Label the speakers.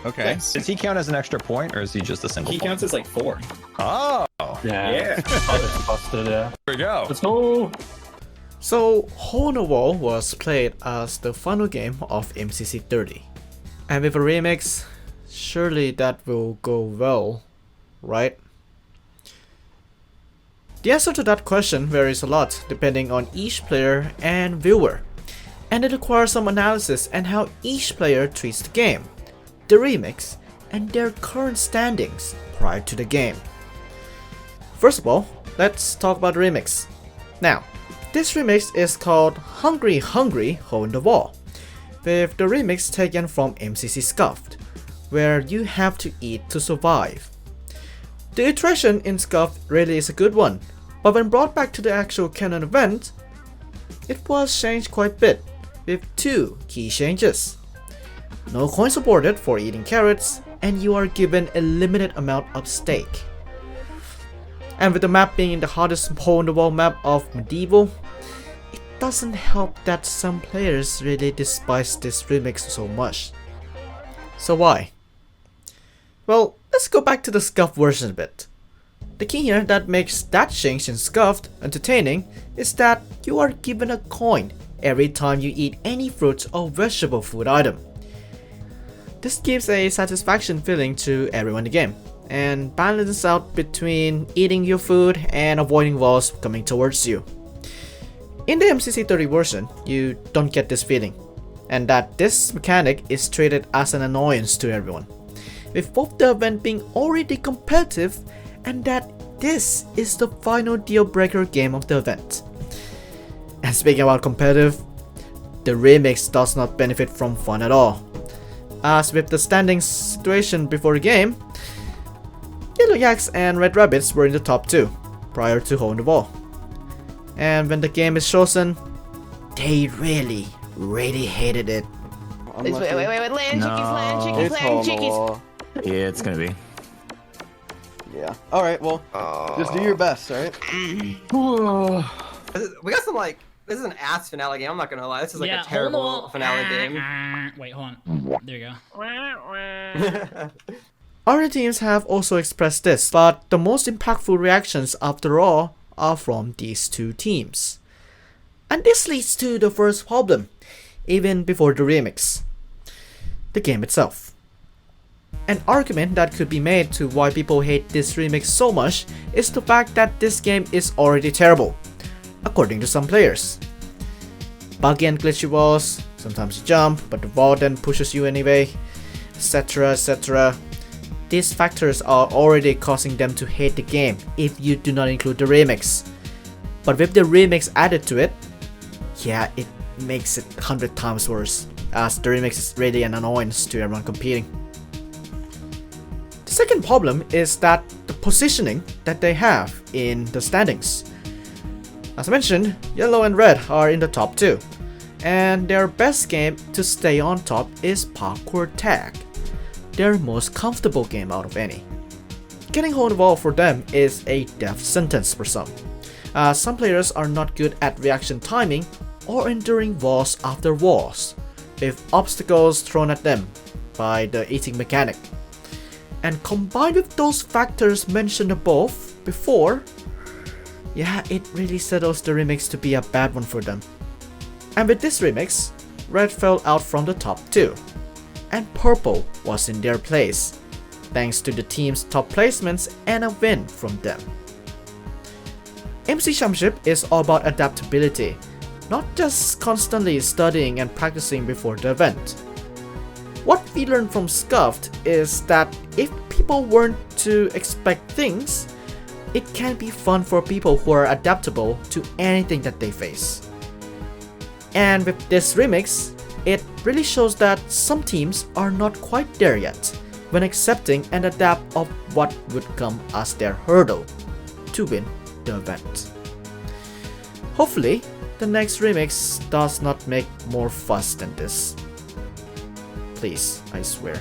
Speaker 1: Okay.
Speaker 2: Yes.
Speaker 1: Does he count as an extra point, or is he just a single
Speaker 3: He
Speaker 1: point?
Speaker 3: counts as like 4.
Speaker 1: Oh!
Speaker 4: Yeah. It's busted, yeah.
Speaker 1: Here we go.
Speaker 4: Let's go!
Speaker 2: So, Hole in the Wall was played as the final game of MCC 30. And with a remix, surely that will go well, right? The answer to that question varies a lot depending on each player and viewer, and it requires some analysis and how each player treats the game, the remix, and their current standings prior to the game. First of all, let's talk about the remix. Now, this remix is called Hungry Hungry Hole in the Wall, with the remix taken from MCC Scuffed, where you have to eat to survive. The iteration in Scuffed really is a good one, but when brought back to the actual canon event, it was changed quite a bit, with 2 key changes. No coin supported for eating carrots, and you are given a limited amount of steak. And with the map being the hardest hole in the wall map of Medieval, it doesn't help that some players really despise this remix so much. So why? Well, let's go back to the Scuffed version a bit. The key here that makes that change in Scuffed entertaining is that you are given a coin every time you eat any fruit or vegetable food item. This gives a satisfaction feeling to everyone in the game, and balances out between eating your food and avoiding walls coming towards you. In the MCC 30 version, you don't get this feeling, and that this mechanic is treated as an annoyance to everyone, with both the event being already competitive and that this is the final deal breaker game of the event. And speaking about competitive, the remix does not benefit from fun at all. As with the standings situation before the game, Yellow Yaks and Red Rabbits were in the top 2 prior to Hole in the Wall. And when the game is chosen, they really hated it.
Speaker 5: Wait, land chickies, land chickies.
Speaker 1: Yeah, it's gonna be.
Speaker 6: Yeah. All right. Well, just do your best, all right?
Speaker 7: We got some like. This is an ass finale game. I'm not gonna lie. This is like a terrible finale game.
Speaker 5: Wait, hold on. There you go.
Speaker 2: Other teams have also expressed this, but the most impactful reactions after all are from these 2 teams. And this leads to the first problem, even before the remix: the game itself. An argument that could be made to why people hate this remix so much is the fact that this game is already terrible, according to some players. Buggy and glitchy walls, sometimes you jump, but the wall then pushes you anyway, etc, etc. These factors are already causing them to hate the game if you do not include the remix. But with the remix added to it, yeah, it makes it 100 times worse, as the remix is really an annoyance to everyone competing. The second problem is that the positioning that they have in the standings. As mentioned, Yellow and Red are in the top 2, and their best game to stay on top is Parkour Tag, their most comfortable game out of any. Getting Hole in the Wall for them is a death sentence for some. Some players are not good at reaction timing or enduring walls after walls, with obstacles thrown at them by the eating mechanic. And combined with those factors mentioned above before, yeah, it really settles the remix to be a bad one for them. And with this remix, Red fell out from the top 2, and Purple was in their place, thanks to the team's top placements and a win from them. MC Championship is all about adaptability, not just constantly studying and practicing before the event. What we learned from Scuffed is that if people weren't to expect things, it can be fun for people who are adaptable to anything that they face. And with this remix, it really shows that some teams are not quite there yet when accepting and adapt of what would come as their hurdle to win the event. Hopefully, the next remix does not make more fuss than this. Please, I swear.